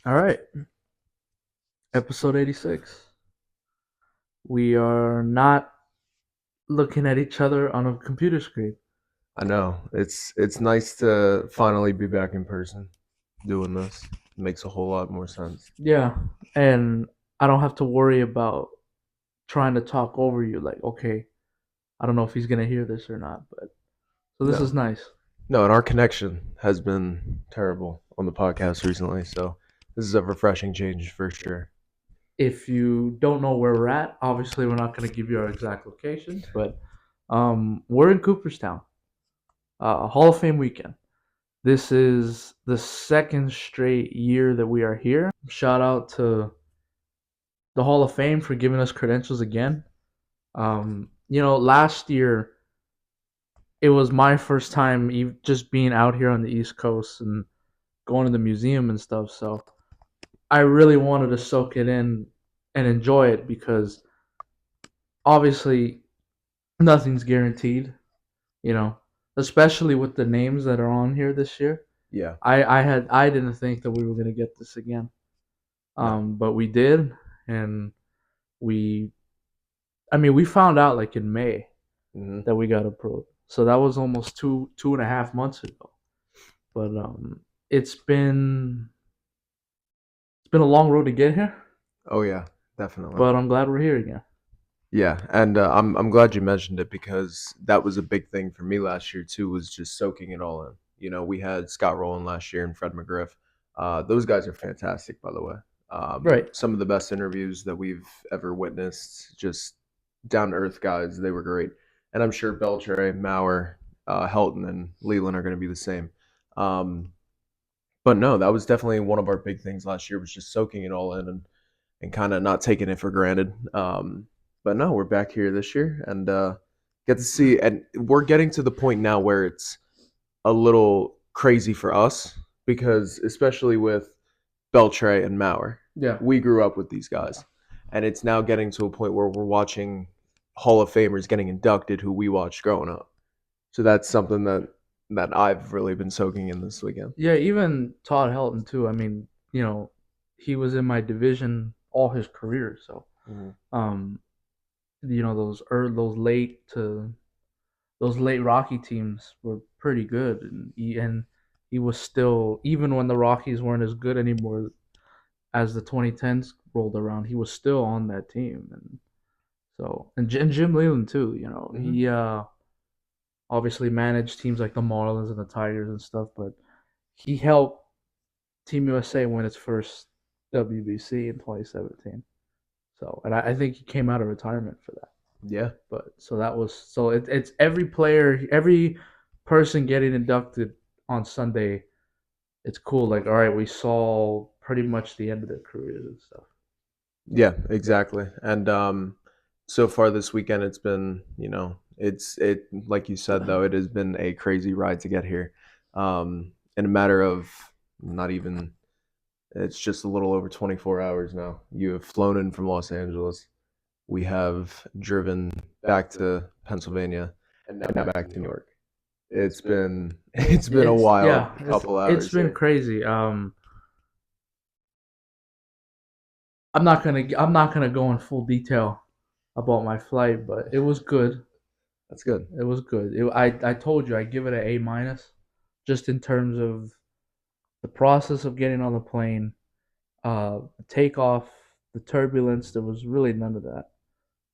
All right, episode 86. We are not looking at each other on a computer screen. I know. It's nice to finally be back in person doing this. It makes a whole lot more sense. Yeah, and I don't have to worry about trying to talk over you. Like, okay, I don't know if he's gonna hear this or not, but so this is No. nice. No, and our connection has been terrible on the podcast recently, so this is a refreshing change for sure. If you don't know where we're at, obviously we're not gonna give you our exact location, but we're in Cooperstown, Hall of Fame weekend. This is the second straight year that we are here. Shout out to the Hall of Fame for giving us credentials again. Last year it was my first time just being out here on the East Coast and going to the museum and stuff. So I really wanted to soak it in and enjoy it because obviously nothing's guaranteed, you know, especially with the names that are on here this year. Yeah. I didn't think that we were gonna get this again, No. but we did, and we we found out like in May Hmm. that we got approved. So that was almost two and a half months ago. But it's been it's been a long road to get here, Oh yeah, definitely. but I'm glad we're here again. Yeah, and I'm glad you mentioned it because that was a big thing for me last year too. Was just soaking it all in. We had Scott Rowland last year and Fred McGriff. Those guys are fantastic, by the way. Right. Some of the best interviews that we've ever witnessed. Just down to earth guys. They were great, and I'm sure Beltre, Maurer, Helton, and Leland are going to be the same. Um, but no, that was definitely one of our big things last year. Was just soaking it all in and kind of not taking it for granted. But no, we're back here this year and get to see. And we're getting to the point now where it's a little crazy for us because, especially with Beltre and Maurer, Yeah. we grew up with these guys, and it's now getting to a point where we're watching Hall of Famers getting inducted who we watched growing up. So that's something that I've really been soaking in this weekend. Yeah, even Todd Helton too. He was in my division all his career, so Mhm. um, those late Rocky teams were pretty good, and he was still, even when the Rockies weren't as good anymore as the 2010s rolled around, he was still on that team, and and Jim Leland too. Mhm. He obviously managed teams like the Marlins and the Tigers and stuff, but he helped Team USA win its first WBC in 2017. So, and I think he came out of retirement for that. Yeah. But so that was so it's every player, every person getting inducted on Sunday. It's cool. Like, all right, we saw pretty much the end of their careers and stuff. Yeah, exactly. And so far this weekend it's been, it like you said though, it has been a crazy ride to get here. In a matter of not even it's just a little over 24 hours now. You have flown in from Los Angeles. We have driven back to Pennsylvania and now back to New York. It's been it's been a It's wild yeah, couple it's hours been here. crazy. I'm not gonna go in full detail about my flight, but it was good. That's good. It was good. I told you I give it an A minus, just in terms of the process of getting on the plane, the takeoff, the turbulence. There was really none of that.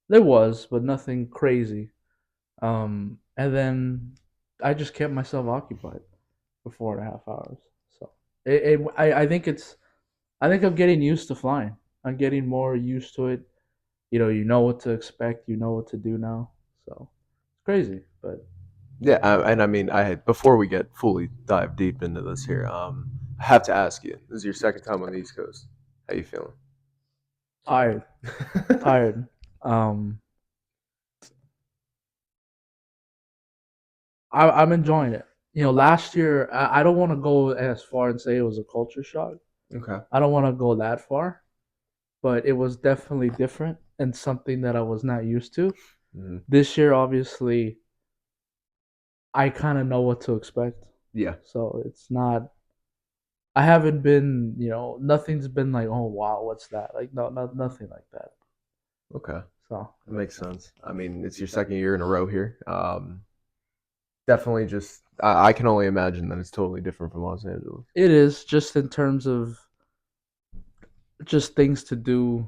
There was, but nothing crazy. And then I just kept myself occupied for 4.5 hours. So I think I'm getting used to flying. I'm getting more used to it. You know what to expect. You know what to do now. So it's crazy, but Yeah, and I mean, before we get fully dive deep into this here, I have to ask you: this is your second time on the East Coast. How you feeling? tired, tired. Um, I'm enjoying it. Last year I don't want to go as far and say it was a culture shock. Okay. I don't want to go that far, but it was definitely different and something that I was not used to. Hmm. This year, obviously, I kind of know what to expect, Yeah. so it's not. I haven't been, nothing's been like, oh wow, what's that? Like no, nothing like that. Okay, So that makes sense. I mean, it's your second year in a row here. Definitely just I can only imagine that it's totally different from Los Angeles. it is just in terms of just things to do.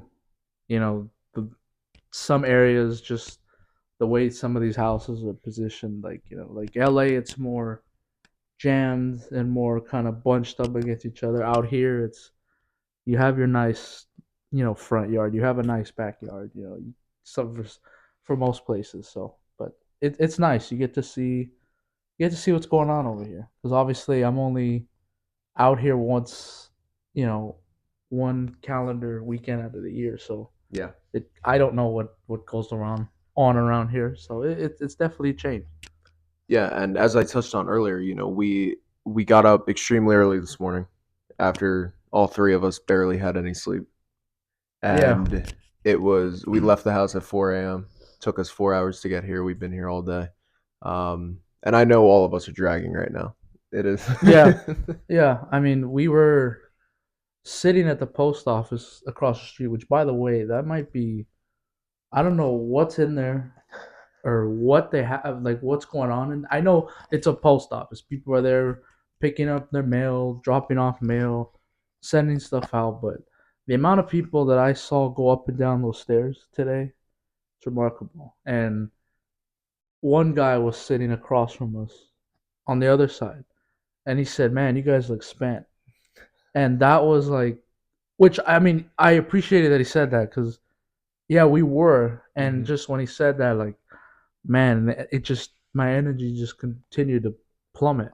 The some areas just the way some of these houses are positioned, like like LA, it's more jammed and more kind of bunched up against each other. Out here, it's you have your nice, front yard. You have a nice backyard. Some for most places. So, but it's nice. You get to see what's going on over here because obviously I'm only out here once, you know, one calendar weekend out of the year. So Yeah. I don't know what goes around here. So it's definitely changed. Yeah, and as I touched on earlier, we got up extremely early this morning after all three of us barely had any sleep. Yeah, And we left the house at 4 a.m. Took us 4 hours to get here. We've been here all day. And I know all of us are dragging right now. It is. yeah, yeah. I mean, we were sitting at the post office across the street, which, by the way, that might be, I don't know what's in there or what they have, like what's going on. And I know it's a post office. People are there picking up their mail, dropping off mail, sending stuff out. But the amount of people that I saw go up and down those stairs today, it's remarkable. And one guy was sitting across from us on the other side, and he said, "Man, you guys look spent." And that was like, which I mean, I appreciated that he said that because yeah, we were. And Mhm. just when he said that, like, man, it just my energy just continued to plummet.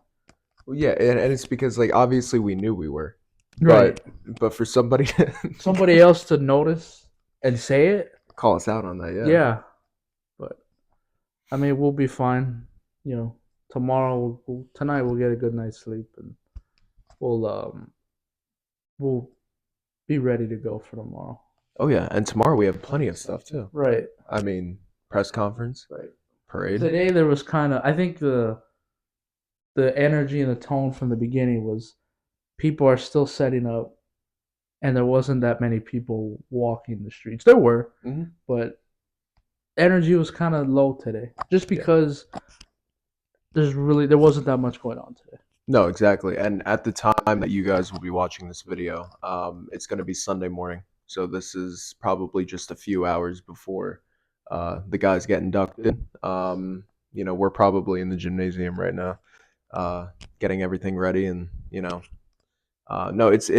Well, yeah, and it's because like obviously we knew we were, Right. but for somebody to Somebody else to notice and say it, call us out on that, yeah. yeah. But I mean, we'll be fine. You know, tomorrow, tonight, we'll get a good night's sleep, and we'll um we'll be ready to go for tomorrow. Oh yeah, and tomorrow we have plenty of stuff too. Right. I mean, press conference, Right. parade. Today there was kind of, I think the energy and the tone from the beginning was people are still setting up, and there wasn't that many people walking the streets. There were, Hmm. but energy was kind of low today, just Yeah. because there wasn't that much going on today. No, exactly. And at the time that you guys will be watching this video, it's going to be Sunday morning. So this is probably just a few hours before the guys get inducted. We're probably in the gymnasium right now, getting everything ready, and no, it's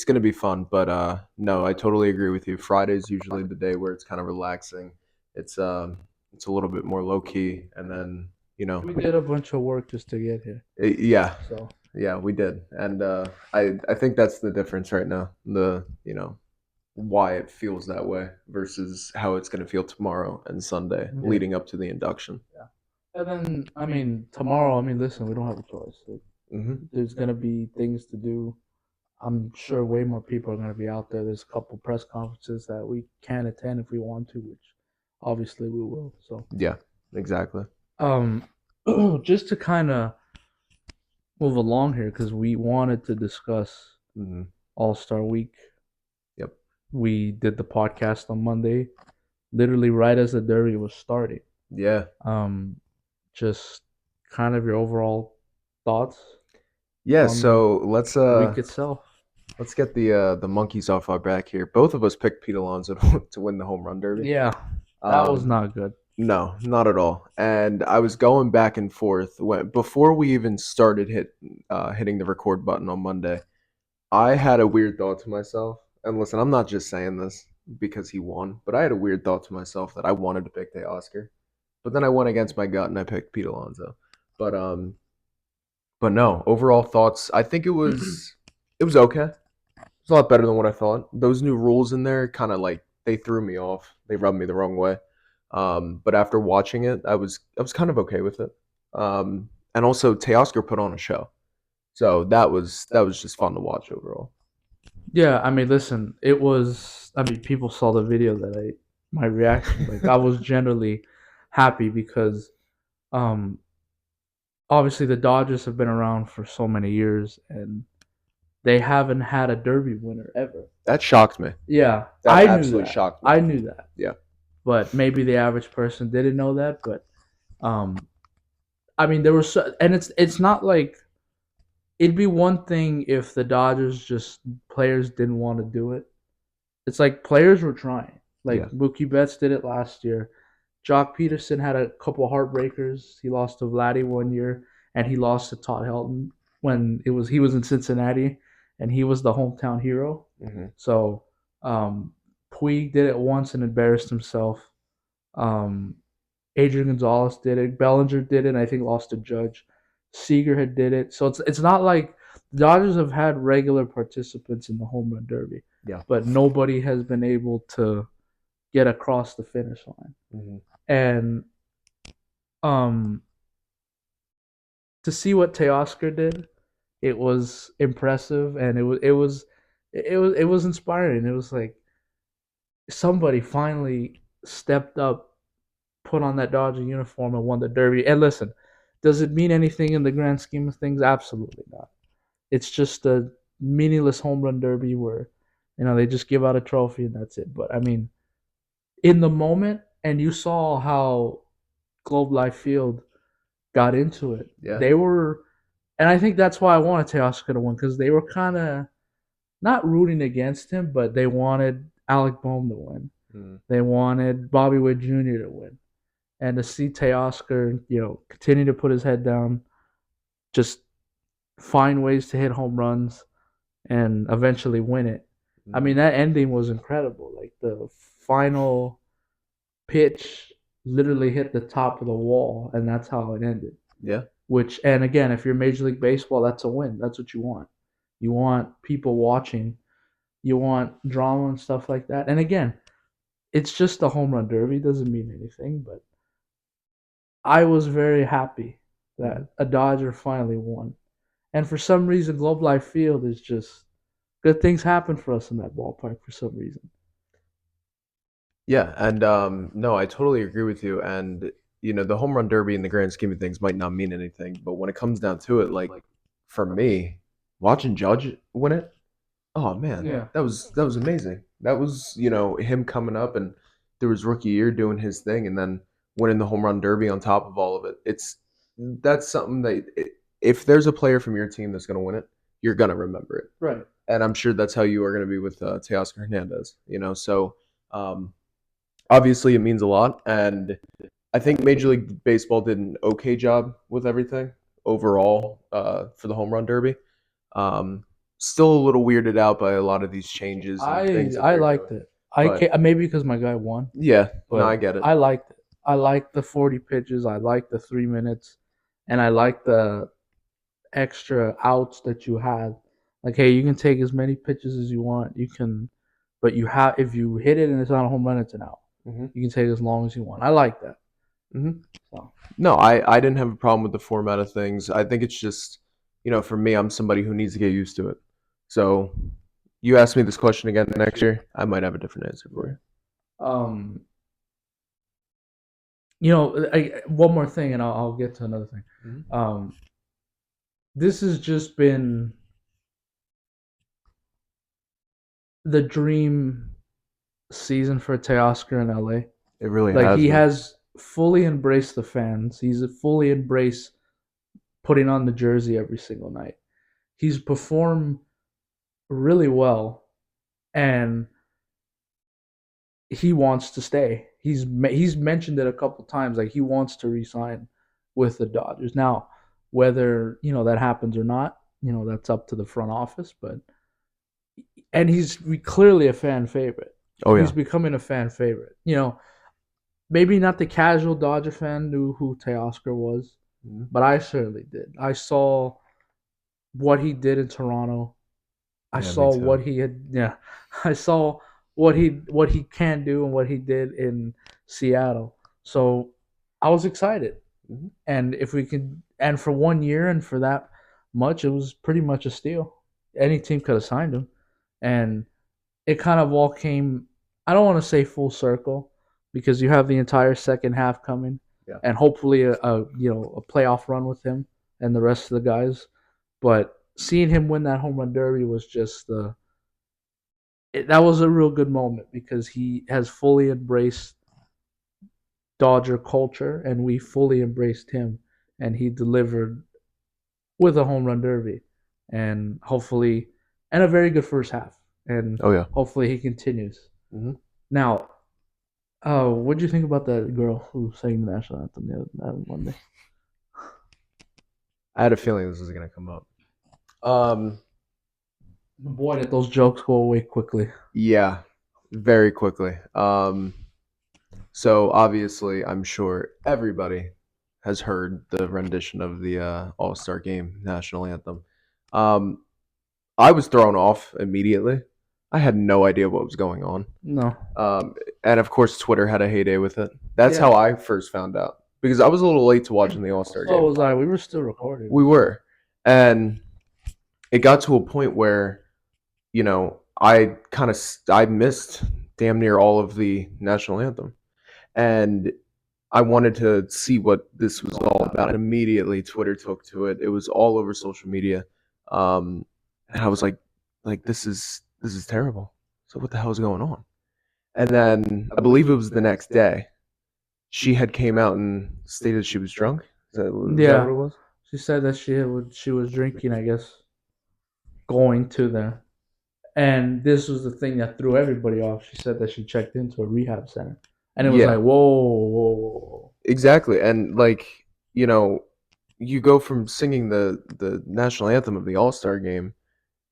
going to be fun. But no, I totally agree with you. Friday's usually the day where it's kind of relaxing. It's it's a little bit more low key, and then We did a bunch of work just to get here, yeah, so yeah, we did, and I think that's the difference right now. The why it feels that way versus how it's going to feel tomorrow and Sunday yeah, leading up to the induction. yeah. And then I mean tomorrow. I mean, listen, we don't have a choice. Like, Hmm. there's gonna be things to do. I'm sure way more people are gonna be out there. There's a couple press conferences that we can attend if we want to, which obviously we will. So, Yeah, exactly. um, just to kind of move along here because we wanted to discuss Hmm. All Star Week. Yep. We did the podcast on Monday, literally right as the Derby was starting. Yeah. Um, just kind of your overall thoughts Yeah. on So the week itself. let's get the monkeys off our back here. Both of us picked Pete Alonso to win the home run derby. Yeah, that was Um, not good. no, not at all. And I was going back and forth when before we even started hitting the record button on Monday. I had a weird thought to myself. And listen, I'm not just saying this because he won, but I had a weird thought to myself that I wanted to pick the Oscar. But then I went against my gut and I picked Pete Alonso. But but no, overall thoughts, I think it was okay. It's a lot better than what I thought. Those new rules in there kind of like they threw me off. They rubbed me the wrong way. But after watching it, I was kind of okay with it. And also Teoscar put on a show. So that was just fun to watch overall. Yeah, I mean, listen, it was. I mean, people saw the video that my reaction. Like, I was generally happy because, um, obviously the Dodgers have been around for so many years, and they haven't had a Derby winner ever. That shocked me. Yeah, That absolutely shocked me. I knew that. Yeah. But maybe the average person didn't know that. But um, I mean, there was and it's not like it'd be one thing if the Dodgers just players didn't want to do it. It's like players were trying. Yeah. Like Mookie Betts did it last year. Jock Peterson had a couple heartbreakers. He lost to Vladdy one year, and he lost to Todd Helton when he was in Cincinnati, and he was the hometown hero. Mm-hmm. So Puig did it once and embarrassed himself. Um, Adrian Gonzalez did it. Bellinger did it, and I think lost to Judge. Seager had did it. So it's not like the Dodgers have had regular participants in the home run derby, Yeah. but nobody has been able to get across the finish line. Mm-hmm. And um, to see what Teoscar did, it was impressive, and it was inspiring. It was like somebody finally stepped up, put on that Dodger uniform, and won the Derby. And listen, does it mean anything in the grand scheme of things? Absolutely not. It's just a meaningless home run derby where, they just give out a trophy and that's it. But I mean, in the moment, and you saw how Globe Life Field got into it. Yeah. They were, and I think that's why I wanted Teoscar to win because they were kind of not rooting against him, but they wanted Alec Boehm to win. Mm. They wanted Bobby Witt Jr. to win. And to see Teoscar, continue to put his head down, just find ways to hit home runs, and eventually win it. I mean, that ending was incredible. Like the final pitch literally hit the top of the wall, and that's how it ended. Yeah. Which, and again, if you're Major League Baseball, that's a win. That's what you want. You want people watching. You want drama and stuff like that. And again, it's just a home run derby. It doesn't mean anything, but I was very happy that a Dodger finally won. And for some reason, Globe Life Field is just good things happen for us in that ballpark for some reason. Yeah, and no, I totally agree with you. And the home run derby in the grand scheme of things might not mean anything, but when it comes down to it, like for me, watching Judge win it, oh man, Yeah. that was amazing. That was him coming up and through his rookie year doing his thing, and then winning the home run derby on top of all of it. That's something that if there's a player from your team that's going to win it, you're going to remember it. Right. And I'm sure that's how you are going to be with Teoscar Hernandez. So obviously it means a lot, and I think Major League Baseball did an okay job with everything overall for the home run derby. Still a little weirded out by a lot of these changes and things that I they're liked doing. it. I But can't, maybe because my guy won, yeah, but no, I get it. I liked it. I liked the 40 pitches. I liked the 3 minutes, and I liked the extra outs that you had. Like, hey, you can take as many pitches as you want. You can, but you have if you hit it and it's not a home run, it's an out. Mm-hmm. You can take as long as you want. I like that. Mm-hmm. So. No, I didn't have a problem with the format of things. I think it's just, for me, I'm somebody who needs to get used to it. So you ask me this question again next year, I might have a different answer for you. One more thing, and I'll get to another thing. Mm-hmm. This has just been the dream season for Teoscar in LA. It really Like he been. has fully embraced the fans. He's fully embraced putting on the jersey every single night. He's performed really well, and he wants to stay. He's mentioned it a couple times, like he wants to resign with the Dodgers. Now, whether that happens or not, that's up to the front office. And he's clearly a fan favorite. Oh yeah, He's becoming a fan favorite. Maybe not the casual Dodger fan knew who Teoscar was, but I certainly did. I saw what he did in Toronto. I Yeah, saw me too. what he had. Yeah, I saw what he can do and what he did in Seattle. So I was excited, Mm-hmm. and if we could, and for 1 year and for that much, it was pretty much a steal. Any team could have signed him, and it kind of all came. I don't want to say full circle because you have the entire second half coming, Yeah. and hopefully a playoff run with him and the rest of the guys. But seeing him win that home run derby was just that was a real good moment because he has fully embraced Dodger culture, and we fully embraced him, and he delivered with a home run derby, and hopefully, and a very good first half, and Oh yeah. hopefully he continues. Hmm. Now, what do you think about that girl who sang the national anthem the other Monday? I had a feeling this was gonna come up. Um, Boy, did those jokes go away quickly. yeah, very quickly. So obviously, I'm sure everybody has heard the rendition of the All Star Game national anthem. Um, I was thrown off immediately. I had no idea what was going on. No. Um, and of course, Twitter had a heyday with it. That's Yeah. how I first found out because I was a little late to watching the All Star So Game. was I. We were still recording. We were, and it got to a point where I missed damn near all of the national anthem, and I wanted to see what this was all about. And immediately, Twitter took to it. It was all over social media, and I was like this is terrible. So what the hell is going on? And then I believe it was the next day she had came out and stated she was drunk. Is that what Yeah, it was? she said that she was drinking. I guess going to the and this was the thing that threw everybody off. She said that she checked into a rehab center, and it was like Yeah, whoa. exactly. And you know, you go from singing the national anthem of the All Star game,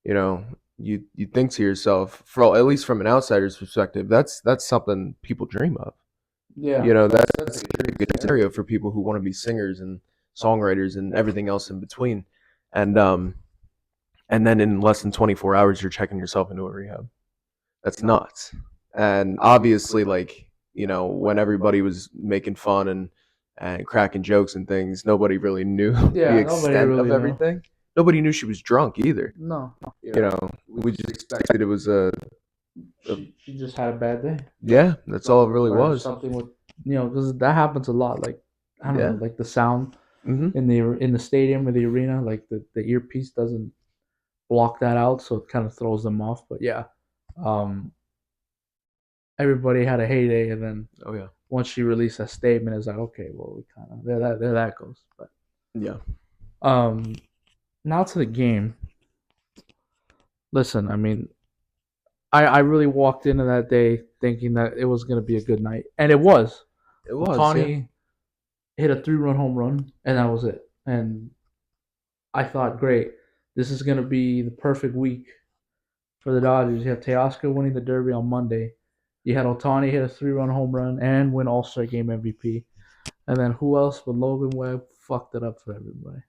you know, you think to yourself, at least from an outsider's perspective, that's something people dream of. Yeah, That's a good scenario for people who want to be singers and songwriters and everything else in between. And and then in less than 24 hours, you're checking yourself into a rehab. That's nuts. And obviously, when everybody was making fun and cracking jokes and things, nobody really knew the yeah. Nobody extent of really knew. everything. Nobody knew she was drunk either. No, You know, we just expected it was a she just had a bad day yeah, that's all it really or was. something with because that happens a lot. Like I don't know, Yeah. like the sound Hmm. in the stadium or the arena, like the earpiece doesn't block that out, so it kind of throws them off. But yeah, um, everybody had a heyday, and then Oh yeah. once she released that statement, it's like okay, well, we kind of there that goes. But Yeah. um, now to the game. Listen, I mean, I really walked into that day thinking that it was going to be a good night, and it was. It was, yeah. Otani hit a 3 run home run, and that was it. And I thought, great, this is going to be the perfect week for the Dodgers. You have Teoscar winning the Derby on Monday. You had Otani hit a 3 run home run and win All Star Game MVP. And then who else but Logan Webb fucked it up for everybody?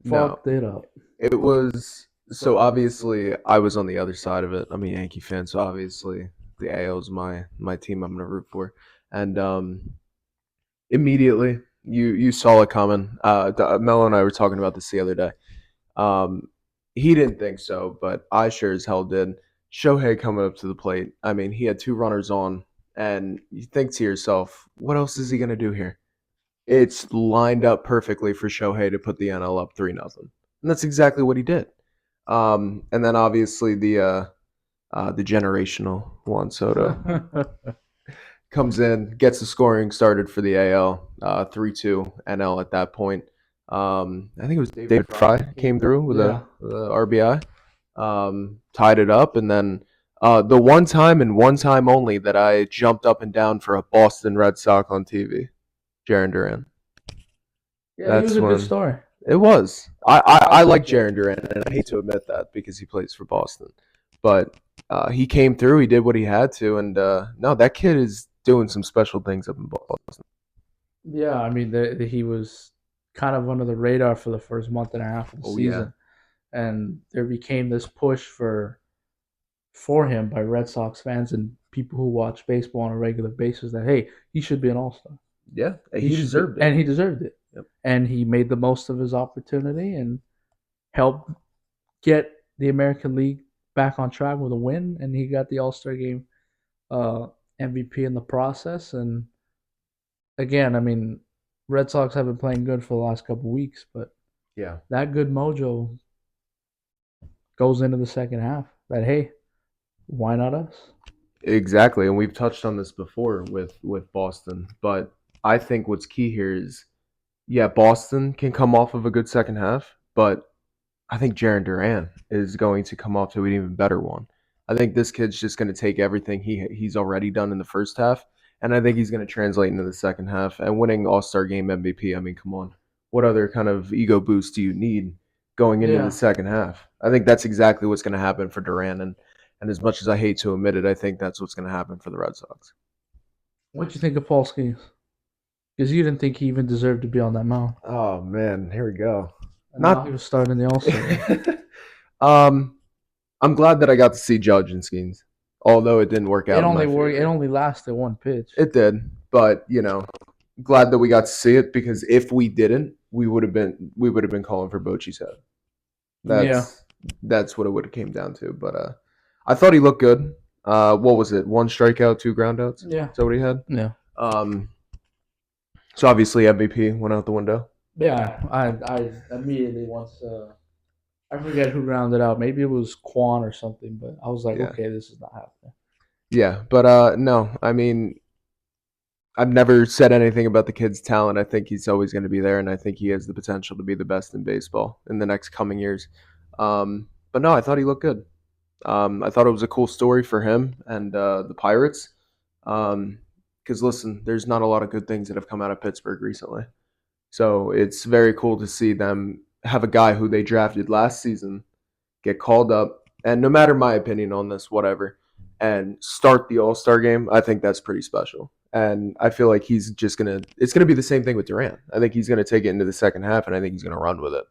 No. Fucked it up. It was so obviously I was on the other side of it. I'm a Yankee fan, so obviously the AL's my team I'm gonna root for. And immediately you saw it coming. Melo and I were talking about this the other day. Um, he didn't think so, but I sure as hell did. Shohei coming up to the plate. I mean, he had two runners on, and you think to yourself, what else is he gonna do here? It's lined up perfectly for Shohei to put the NL up 3-0, and that's exactly what he did. And then obviously the generational Juan Soto comes in, gets the scoring started for the AL, 3-2 NL at that point. I think it was David Fry came through with Yeah. a RBI, tied it up, and then the one time and one time only that I jumped up and down for a Boston Red Sox on TV, Jarren Duran. Yeah, he was That's a good when story. it was. I like Jarren Duran, and I hate to admit that because he plays for Boston, but he came through. He did what he had to, and no, that kid is doing some special things up in Boston. Yeah, I mean, he was kind of under the radar for the first month and a half of the Oh yeah, season, and there became this push for him by Red Sox fans and people who watch baseball on a regular basis that hey, he should be an All Star. yeah, He he should be, deserved it. and he deserved it. Yep. And he made the most of his opportunity and helped get the American League back on track with a win. And he got the All Star Game uh, MVP in the process. And again, I mean, Red Sox have been playing good for the last couple of weeks, but Yeah. That good mojo goes into the second half. That hey, why not us? Exactly, and we've touched on this before with Boston, but I think what's key here is yeah, Boston can come off of a good second half, but I think Jaren Duran is going to come off to an even better one. I think this kid's just going to take everything he's already done in the first half, and I think he's going to translate into the second half and winning All Star Game MVP. I mean, come on, what other kind of ego boost do you need going into the Yeah. second half? I think that's exactly what's going to happen for Duran, and as much as I hate to admit it, I think that's what's going to happen for the Red Sox. What'd you think of Paul Skeens? Because you didn't think he even deserved to be on that mound, Oh man, here we go. and now he Not. was starting the All Star game. um, I'm glad that I got to see Judge and Skeens, although it didn't work It out in only my worked. It favor. only lasted one pitch. It did, but glad that we got to see it because if we didn't, we would have been calling for Bochy's head. Yeah. That's what it would have came down to. But I thought he looked good. What was it? One strikeout, two groundouts. Is Yeah. that what he had? Yeah. Um, so obviously MVP went out the window. Yeah. I immediately once I forget who grounded out. Maybe it was Quan or something, but I was like, Yeah, okay, this is not happening. yeah. But no, I mean, I've never said anything about the kid's talent. I think he's always going to be there, and I think he has the potential to be the best in baseball in the next coming years. But no, I thought he looked good. I thought it was a cool story for him and the Pirates. Because listen, there's not a lot of good things that have come out of Pittsburgh recently. So it's very cool to see them have a guy who they drafted last season get called up, and no matter my opinion on this, whatever, and start the All Star game. I think that's pretty special. And I feel like he's just gonna. It's gonna be the same thing with Durant. I think he's gonna take it into the second half, and I think he's gonna run with it.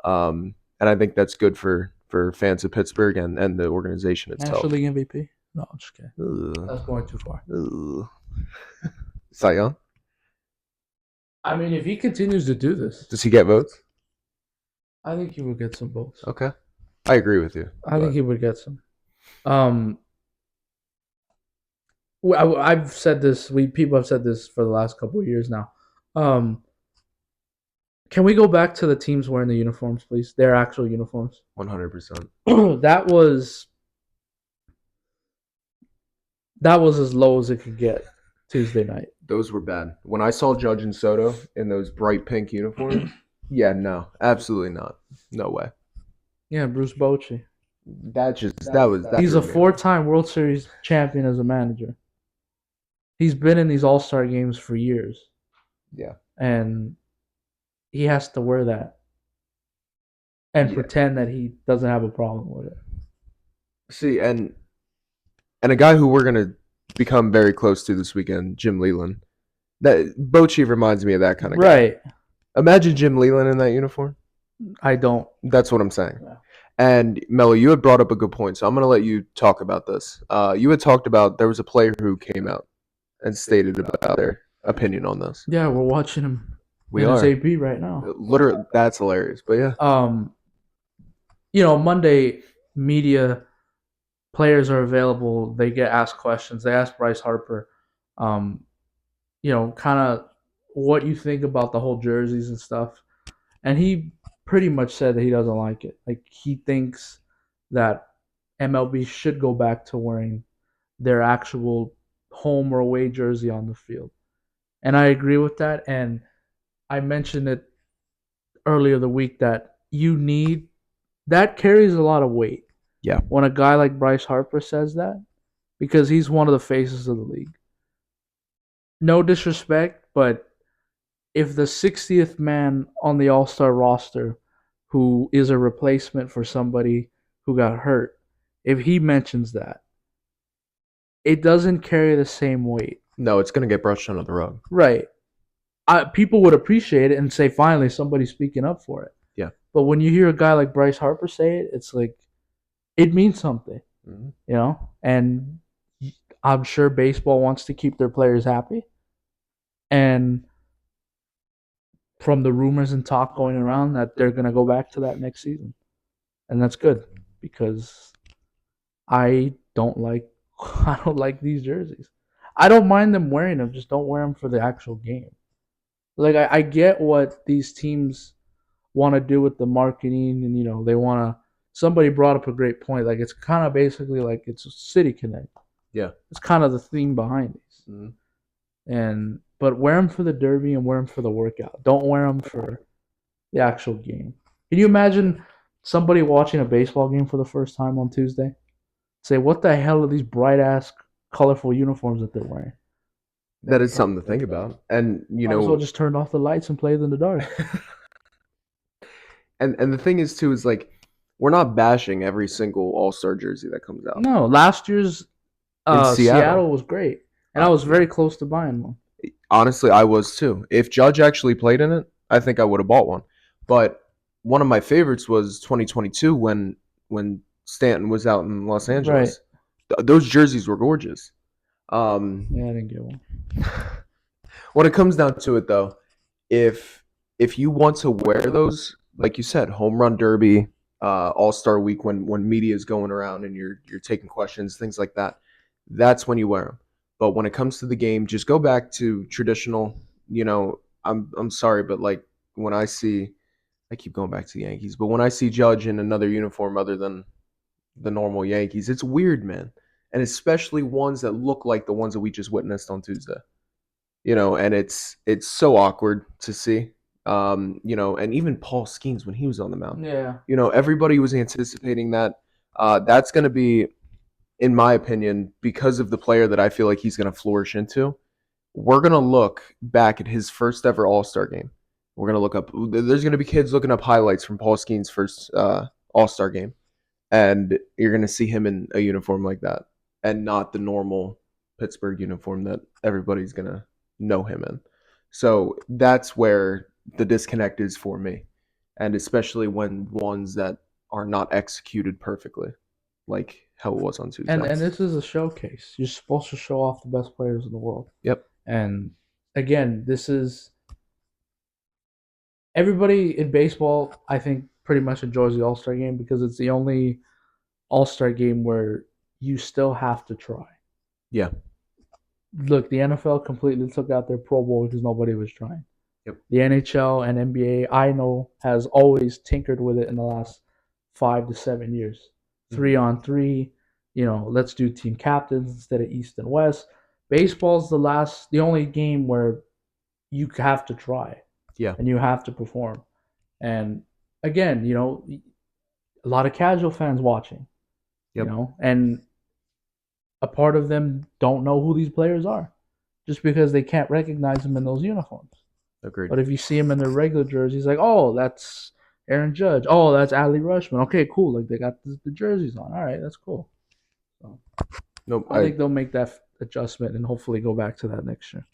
And I think that's good for fans of Pittsburgh and the organization National itself. League MVP? No, I'm just kidding. Ugh. That's going too far. Ugh. Cy Young? I mean, if he continues to do this, Does he get votes? I think he would get some votes. Okay, I agree with you, I think but he would get some. Um, I've said this. People have said this for the last couple of years now. Um, can we go back to the teams wearing the uniforms, please? Their actual uniforms. 100%. that was that was as low as it could get Tuesday night. Those were bad. When I saw Judge and Soto in those bright pink uniforms, yeah, no, absolutely not. No way. Yeah, Bruce Bochy. That He's a threw me off. four-time World Series champion as a manager. He's been in these All-Star games for years, Yeah, and he has to wear that and yeah. pretend that he doesn't have a problem with it. See, and a guy who we're gonna become very close to this weekend, Jim Leland. That Bochy reminds me of that kind of guy. Right. Imagine Jim Leland in that uniform. I don't. That's what I'm saying. Yeah. And Mello, you had brought up a good point, so I'm gonna let you talk about this. You had talked about there was a player who came out and stated about their opinion on this. Yeah, we're watching him We in his are AB right now. literally that's hilarious, but yeah, Um, Monday media players are available. They get asked questions. They ask Bryce Harper, um, kind of what you think about the whole jerseys and stuff. And he pretty much said that he doesn't like it. Like he thinks that MLB should go back to wearing their actual home or away jersey on the field. And I agree with that. And I mentioned it earlier the week that that carries a lot of weight yeah, when a guy like Bryce Harper says that because he's one of the faces of the league. No disrespect, but if the 60th man on the All Star roster who is a replacement for somebody who got hurt, if he mentions that, it doesn't carry the same weight. no, it's gonna get brushed under the rug. Right. People would appreciate it and say, finally, somebody's speaking up for it. Yeah, But when you hear a guy like Bryce Harper say it, it's like, it means something, And I'm sure baseball wants to keep their players happy. And from the rumors and talk going around that they're going to go back to that next season. And that's good because I don't like I don't like these jerseys. I don't mind them wearing them, just don't wear them for the actual game. Like I get what these teams want to do with the marketing, and they want to. Somebody brought up a great point. Like it's kind of basically like it's a City Connect. Yeah. It's kind of the theme behind these. Mm-hmm. And but wear them for the derby and wear them for the workout. Don't wear them for the actual game. Can you imagine somebody watching a baseball game for the first time on Tuesday? Say, what the hell are these bright ass, colorful uniforms that they're wearing? That is something to think about. And Might as well just turn off the lights and play it in the dark. and the thing is too is like we're not bashing every single All-Star jersey that comes out. No, last year's In Seattle. Seattle was great, and I was very close to buying one. Honestly, I was too. If Judge actually played in it, I think I would have bought one. But one of my favorites was 2022 when Stanton was out in Los Angeles. Right. Those jerseys were gorgeous. Yeah, I didn't get one. When it comes down to it, though, if you want to wear those, like you said, home run derby, All-Star week, when media is going around and you're taking questions, things like that, that's when you wear them. But when it comes to the game, just go back to traditional. I'm sorry, but like when I keep going back to the Yankees, but when I see Judge in another uniform other than the normal Yankees, it's weird, man. And especially ones that look like the ones that we just witnessed on Tuesday. And it's so awkward to see. And even Paul Skeens when he was on the mound. Yeah. Everybody was anticipating that. That's going to be, in my opinion, because of the player that I feel like he's going to flourish into. We're going to look back at his first ever All-Star game. We're going to look up. There's going to be kids looking up highlights from Paul Skeens' first All-Star game. And you're going to see him in a uniform like that and not the normal Pittsburgh uniform that everybody's going to know him in. So that's where the disconnect is for me. And especially when ones that are not executed perfectly, like how it was on Tuesday. And this is a showcase. You're supposed to show off the best players in the world. Yep. And again, this is everybody in baseball, I think, pretty much enjoys the All-Star game because it's the only All-Star game where you still have to try. Yeah. Look, the NFL completely took out their Pro Bowl because nobody was trying. Yep. The NHL and NBA, I know, has always tinkered with it in the last 5 to 7 years. 3-on-3, let's do team captains instead of East and West. Baseball's the only game where you have to try. Yeah. And you have to perform. And again, a lot of casual fans watching. Yep. And a part of them don't know who these players are just because they can't recognize them in those uniforms. Agreed. But if you see them in their regular jerseys, like, oh, that's Aaron Judge. Oh, that's Adley Rutschman. Okay, cool. Like, they got the jerseys on. All right, that's cool. So, nope, I think they'll make that adjustment and hopefully go back to that next year.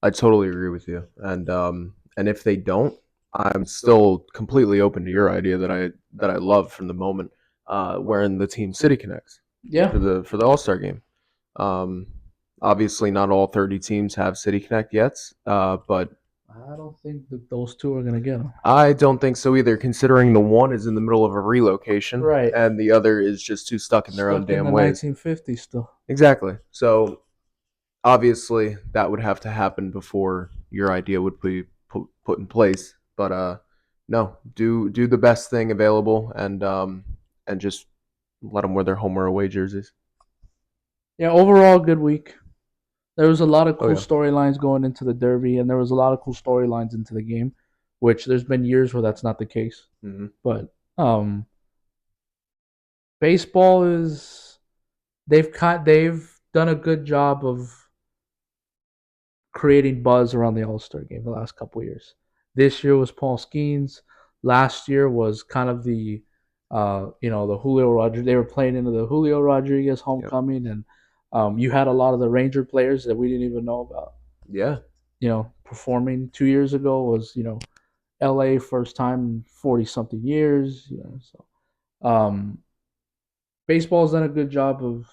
I totally agree with you. And if they don't, I'm still completely open to your idea that I love from the moment, wearing the Team City Connects. Yeah. For the All-Star game. Obviously, not all 30 teams have City Connect yet, but I don't think that those two are going to get them. I don't think so either, considering the one is in the middle of a relocation, right, and the other is just too stuck in their own damn ways. 1950s still. Exactly. So, obviously, that would have to happen before your idea would be put in place. But no, do the best thing available, and just let them wear their home or away jerseys. Yeah, overall, good week. There was a lot of cool storylines going into the Derby, and there was a lot of cool storylines into the game, which there's been years where that's not the case. Mm-hmm. But baseball they've done a good job of creating buzz around the All-Star game the last couple of years. This year was Paul Skeens. Last year was kind of the Julio Rodriguez. They were playing into the Julio Rodriguez homecoming, and you had a lot of the Ranger players that we didn't even know about. Yeah. Performing 2 years ago was, LA first time in 40-something years. Baseball's done a good job of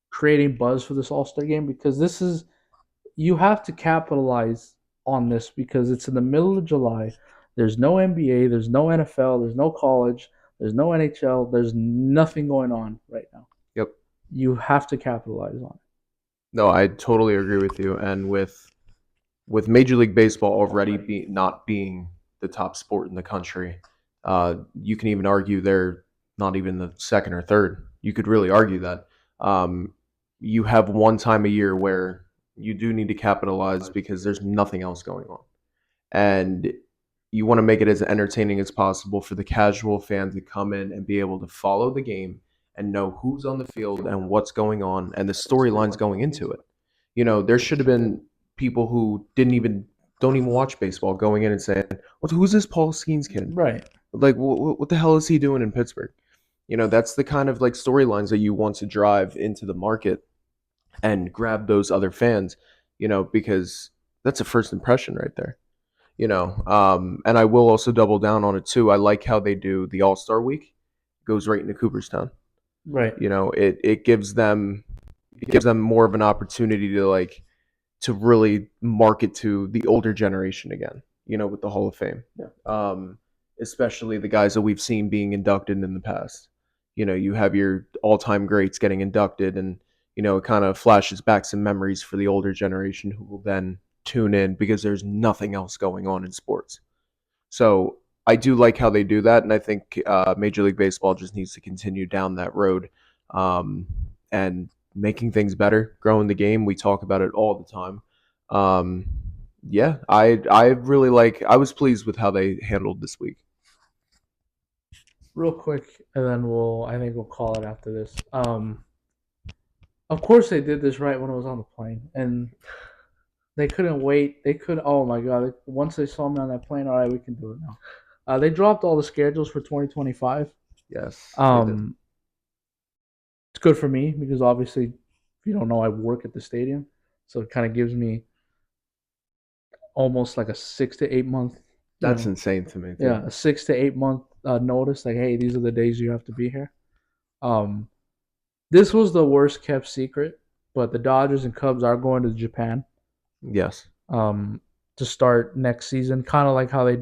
creating buzz for this All-Star game because you have to capitalize on this because it's in the middle of July. There's no NBA, there's no NFL, there's no college, there's no NHL, there's nothing going on right now. Yep. You have to capitalize on it. No, I totally agree with you. And with Major League Baseball already not being the top sport in the country, You can even argue they're not even the second or third. You could really argue that. Um, you have one time a year where you do need to capitalize because there's nothing else going on. And you want to make it as entertaining as possible for the casual fan to come in and be able to follow the game and know who's on the field and what's going on and the storylines going into it. There should have been people who didn't even don't even watch baseball going in and saying, "What? Who's this Paul Skeens kid? Right. Like, what the hell is he doing in Pittsburgh?" That's the kind of like storylines that you want to drive into the market and grab those other fans. Because that's a first impression right there. And I will also double down on it too. I like how they do the All-Star week. It goes right into Cooperstown. Right. It gives them more of an opportunity to really market to the older generation again, with the Hall of Fame. Yeah. Especially the guys that we've seen being inducted in the past. You have your all-time greats getting inducted, and it kind of flashes back some memories for the older generation who will then tune in because there's nothing else going on in sports. So I do like how they do that, and I think Major League Baseball just needs to continue down that road, and making things better, growing the game. We talk about it all the time. Um, yeah, I really like. I was pleased with how they handled this week. Real quick, and then I think we'll call it after this. Of course they did this right when it was on the plane, and they couldn't wait. They could. Oh my god! Once they saw me on that plane, all right, we can do it now. They dropped all the schedules for 2025. Yes, they did. Um, it's good for me because obviously, if you don't know, I work at the stadium, so it kind of gives me almost like a 6 to 8 month, That's insane to me too. yeah, a 6 to 8 month notice. Like, hey, these are the days you have to be here. Um, this was the worst kept secret, but the Dodgers and Cubs are going to Japan Yes. um, to start next season. Kind of like how they,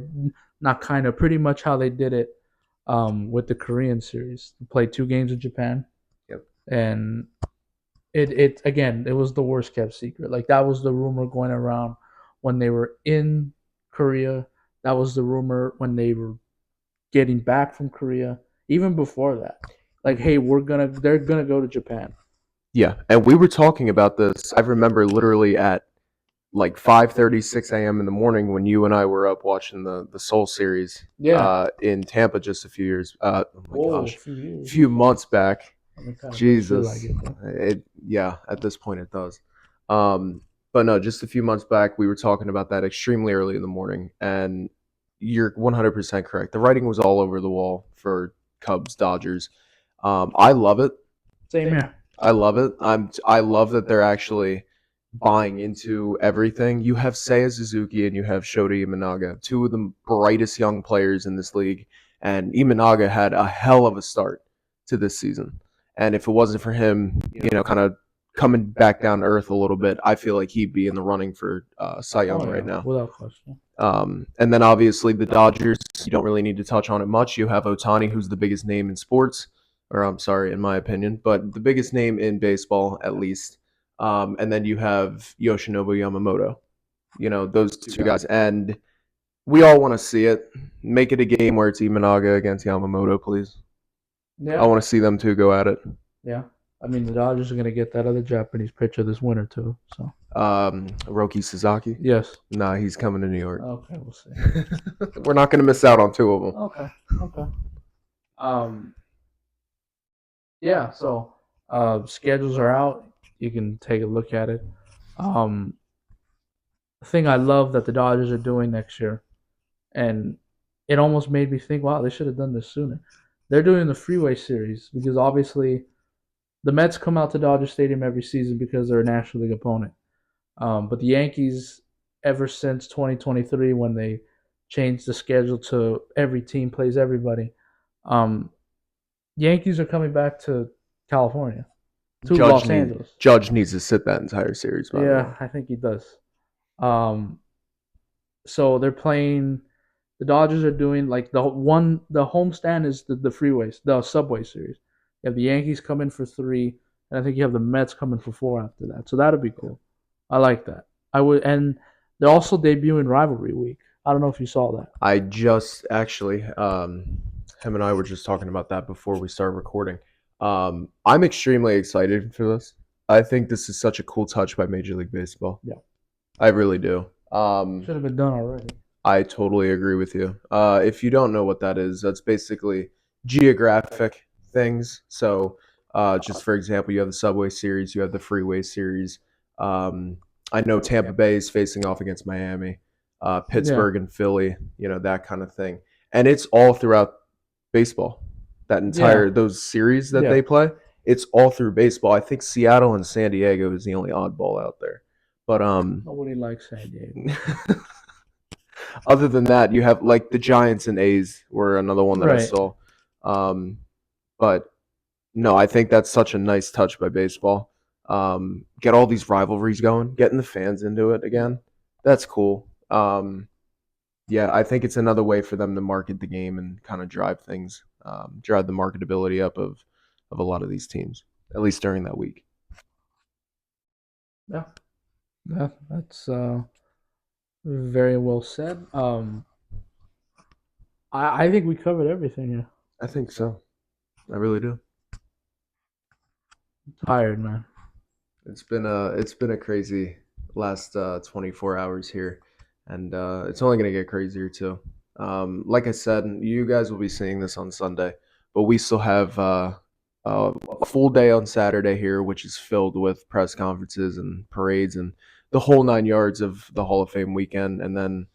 not kind of, pretty much how they did it with the Korean series. They played 2 games in Japan, Yep. and it again, it was the worst kept secret. Like that was the rumor going around when they were in Korea. That was the rumor when they were getting back from Korea. Even before that, like, hey, they're gonna go to Japan. Yeah, and we were talking about this. I remember literally at like 5:30, 6 a.m. in the morning when you and I were up watching the Soul series Yeah. in Tampa just a few years. Oh my Whoa, a gosh, few a years. few months back. I mean, kind of does feel like Jesus, it though. yeah. At this point, it does. But no, just a few months back, we were talking about that extremely early in the morning, and you're 100% correct. The writing was all over the wall for Cubs Dodgers. I love it. Same here. I love it. I love that they're actually buying into everything. You have Seiya Suzuki and you have Shota Imanaga, two of the brightest young players in this league. And Imanaga had a hell of a start to this season. And if it wasn't for him, kind of coming back down to earth a little bit, I feel like he'd be in the running for Cy Oh Young right yeah, now. without question. And then obviously the Dodgers, you don't really need to touch on it much. You have Otani, who's the biggest name in sports, or I'm sorry, in my opinion, but the biggest name in baseball at least. And then you have Yoshinobu Yamamoto. Those two guys, and we all want to see it. Make it a game where it's Imanaga against Yamamoto, please. I Yeah, want to see them two go at it. yeah. I mean, the Dodgers are gonna get that other Japanese pitcher this winter too. So Roki Sasaki. yes. Nah, he's coming to New York. Okay, we'll see. We're not going to miss out on two of them. Okay, okay. Um, yeah. So schedules are out. You can take a look at it. Um, the thing I love that the Dodgers are doing next year, and it almost made me think, wow, they should have done this sooner. They're doing the Freeway Series because obviously the Mets come out to Dodger Stadium every season because they're a National League opponent. But the Yankees, ever since 2023, when they changed the schedule to every team plays everybody, um, Yankees are coming back to California, to Los Angeles. Judge needs to sit that entire series, by the way. Yeah, I think he does. Um, so they're playing. The Dodgers are doing like the homestand is the freeways, the Subway Series. You have the Yankees coming for 3, and I think you have the Mets coming for 4 after that. So that'd be cool. I like that. I would, and they're also debuting rivalry week. I don't know if you saw that. I just actually, him and I were just talking about that before we started recording. I'm extremely excited for this. I think this is such a cool touch by Major League Baseball. Yeah. I really do. Should have been done already. I totally agree with you. If you don't know what that is, that's basically geographic things. So, just for example, you have the Subway Series, you have the Freeway Series. Um, I know Tampa Bay is facing off against Miami, Yeah. Pittsburgh and Philly, that kind of thing. And it's all throughout baseball. That Yeah. entire those series that Yeah. they play, it's all through baseball. I think Seattle and San Diego is the only oddball out there. But Nobody likes San Diego. other than that, you have like the Giants and A's were another one that I Right. saw. Um, but no, I think that's such a nice touch by baseball. Get all these rivalries going, getting the fans into it again. That's cool. Yeah, I think it's another way for them to market the game and kind of drive things, drive the marketability up of a lot of these teams, at least during that week. Yeah. Yeah. That's very well said. I think we covered everything here. I think so. I really do. I'm tired, man. It's been a crazy last 24 hours here, and it's only gonna get crazier too. Like I said, you guys will be seeing this on Sunday, but we still have a full day on Saturday here, which is filled with press conferences and parades and the whole 9 yards of the Hall of Fame weekend, and then.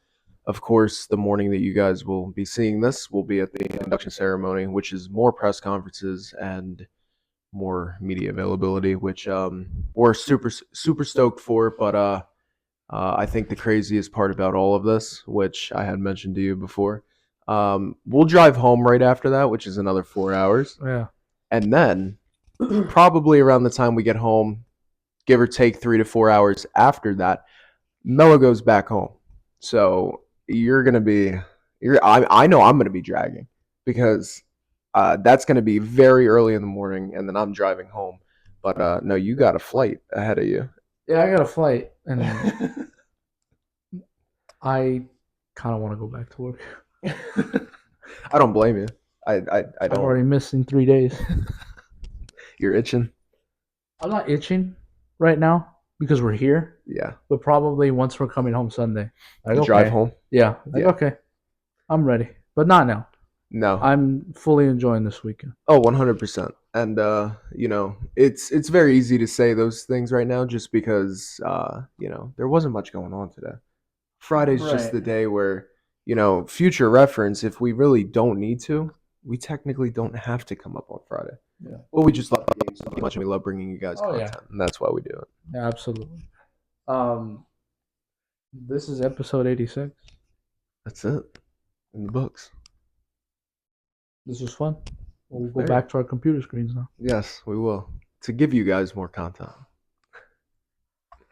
Of course, the morning that you guys will be seeing this will be at the induction ceremony, which is more press conferences and more media availability, which we're super stoked for. But I think the craziest part about all of this, which I had mentioned to you before, we'll drive home right after that, which is another 4 hours, Yeah. and then probably around the time we get home, give or take 3 to 4 hours after that, Melo goes back home. So you're gonna be, I know I'm gonna be dragging because that's going to be very early in the morning, and then I'm driving home. But no, you got a flight ahead of you. Yeah, I got a flight, and I I kind of want to go back to work. don't blame you. I I've don't. already missed in 3 days. You're itching. I'm not itching right now because we're here, Yeah. but probably once we're coming home Sunday. Like, The drive okay. home. Yeah. Like, Yeah. okay. I'm ready. But not now. No. I'm fully enjoying this weekend. Oh, 100%. And it's very easy to say those things right now just because there wasn't much going on today. Friday's just Right. the day where, future reference, if we really don't need to, we technically don't have to come up on Friday. Yeah. But we just love the game so much and we love bringing you guys Oh, yeah. content. And that's why we do it. Yeah, absolutely. Um, this is episode 86. That's it. In the books. This was fun. We'll go Very. back to our computer screens now. Yes, we will. To give you guys more content.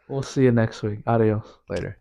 We'll see you next week. Adios. Later.